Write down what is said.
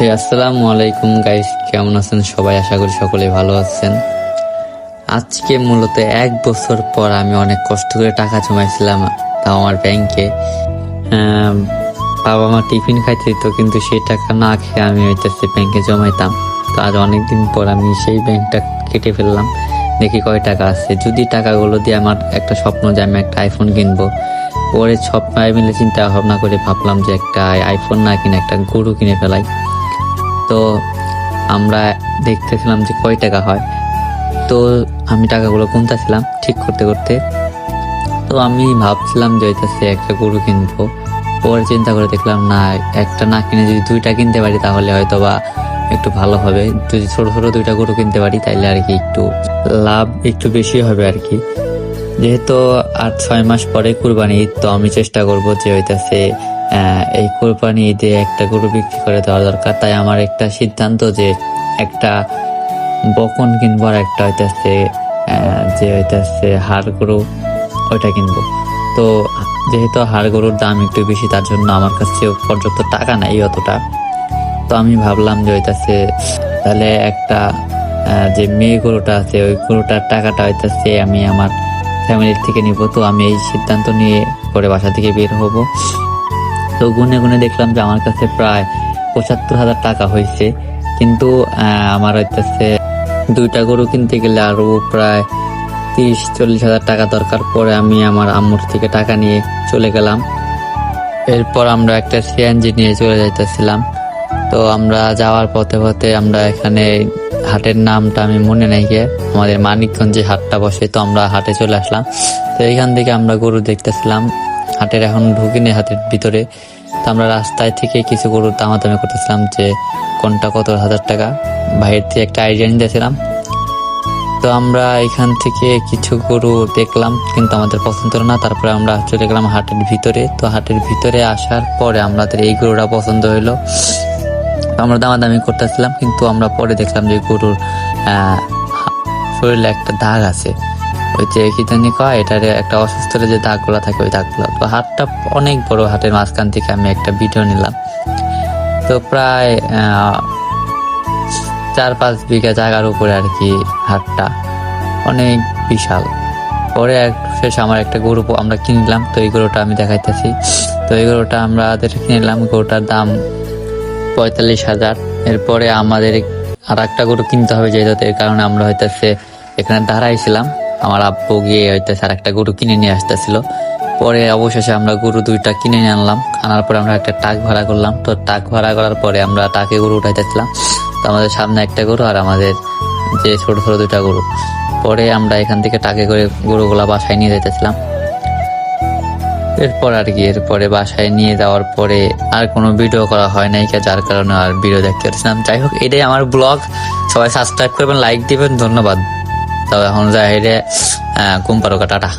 আসসালামু আলাইকুম গাইস, কেমন আছেন সবাই? আশা করি সকলে ভালো আছেন। আজকে মূলত 1 বছর পর আমি অনেক কষ্ট করে টাকা জমাইছিলাম, তাও আমার ব্যাংকে। বাবা মা টিফিন খাইতে দিত, কিন্তু সেই টাকা না খেয়ে আমি হইতেছে ব্যাংকে জমাইতাম। তো আজ অনেকদিন পর আমি সেই ব্যাংকটা কেটে ফেললাম, দেখি কয় টাকা আছে। যদি টাকাগুলো দিয়ে আমার একটা স্বপ্ন যে আমি একটা আইফোন কিনবো, পরে সবাই মিলে চিন্তা ভাবনা করে ভাবলাম যে একটা আইফোন না কিনে একটা গরু কিনে ফেলাই। তো আমরা দেখতেছিলাম যে কয় টাকা হয়। তো আমি টাকাগুলো গুনতেছিলাম ঠিক করতে করতে। তো আমি ভাবছিলাম যে হইতেছে একটা গরু কিনবো। পরে চিন্তা করে দেখলাম না, একটা না কিনে যদি 2টা কিনতে পারি তাহলে হয়তো বা একটু ভালো হবে। যদি ছোট ছোট 2টা গরু কিনতে পারি তাইলে আর কি একটু লাভ একটু বেশি হবে আর কি। যেহেতু 8-6 মাস পরে কুরবানি ঈদ, তো আমি চেষ্টা করব যে হইতেছে এই কুরবানি ঈদে একটা গরু বিক্রি করে দেওয়া দরকার। তাই আমার একটা সিদ্ধান্ত যে একটা বকন কিনবো আর একটা হইতেছে যে হইতেছে হাড় গরু, ওইটা কিনবো। তো যেহেতু হাড় গরুর দাম একটু বেশি, তার জন্য আমার কাছে পর্যাপ্ত টাকা নাই অতটা। তো আমি ভাবলাম যে হইতেছে তাহলে একটা যে মেয়ে গরুটা আছে ওই গরুটার টাকাটা হইতেছে আমি আমার ফ্যামিলির থেকে নিব। তো আমি এই সিদ্ধান্ত নিয়ে পরে বাসা থেকে বের হব। তো গুনে গুনে দেখলাম যে আমার কাছে প্রায় 75,000 টাকা হয়েছে। কিন্তু আমার হইতেছে 2টা গরু কিনতে গেলে আরো প্রায় 30-40,000 টাকা দরকার। পরে আমি আমার আম্মুর থেকে টাকা নিয়ে চলে গেলাম। এরপর আমরা একটা সিএনজি নিয়ে চলে যাইতেছিলাম। তো আমরা যাওয়ার পথে পথে আমরা এখানে হাটের নামটা আমি মনে নাই গিয়ে, আমাদের মানিকগঞ্জে হাটটা বসে, তো আমরা হাটে চলে আসলাম। তো এইখান থেকে আমরা গরু দেখতেছিলাম। হাটের এখন ঢুকিনি হাটের ভিতরে। তো আমরা রাস্তায় থেকে কিছু গরু দামাদামি করতেছিলাম যে কোনটা কত হাজার টাকা, বাইরের থেকে একটা আইডিয়া নিতেছিলাম। তো আমরা এখান থেকে কিছু গরু দেখলাম, কিন্তু আমাদের পছন্দ হলো না। তারপরে আমরা চলে গেলাম হাটের ভিতরে। তো হাটের ভিতরে আসার পরে আমাদের এই গরুটা পছন্দ হইলো। আমরা দামাদামি করতেছিলাম, কিন্তু আমরা পরে দেখলাম যে গরুর শরীরে একটা দাগ আছে। ওই যে কি জানি কয়, এটার একটা অসুস্থ যে দাগগুলো থাকে, ওই দাগগুলো। তো হাটটা অনেক বড়, হাটের মাঝখান থেকে আমি একটা ভিডিও নিলাম। তো প্রায় 4-5 বিঘা জায়গার উপরে আর কি হাটটা, অনেক বিশাল। পরে শেষ আমার একটা গরু আমরা কিনলাম। তো এই গরুটা আমি দেখাইতেছি। তো এই গরুটা আমরা কিনলাম, গরুটার দাম 45,000। এরপরে আমাদের আর একটা গরু কিনতে হবে, যেহেতু এর কারণে আমরা হইতেছে এখানে দাঁড়াইছিলাম। আমার আব্বু গিয়ে হইতেছে আর একটা গরু কিনে নিয়ে আসতেছিল। পরে অবশেষে আমরা গরু 2টা কিনে নিয়ে আনলাম। আনার পরে আমরা একটা ট্রাক ভাড়া করলাম। তো ট্রাক ভাড়া করার পরে আমরা ট্রাকে গরু উঠাইতেছিলাম। তো আমাদের সামনে একটা গরু আর আমাদের যে ছোট ছোট 2টা গরু। পরে আমরা এখান থেকে ট্রাকে করে গরুগুলা বাসায় নিয়ে যেতেছিলাম। এরপর আর কি, এরপরে বাসায় নিয়ে যাওয়ার পরে আর কোনো ভিডিও করা হয় নাই, যার কারণে আর ভিডিও দেখতে পাচ্ছিলাম। যাই হোক, এটাই আমার ব্লগ। সবাই সাবস্ক্রাইব করবেন, লাইক দিবেন, ধন্যবাদ। তবে এখন যাই রে, ঘুম পারো, টাটা।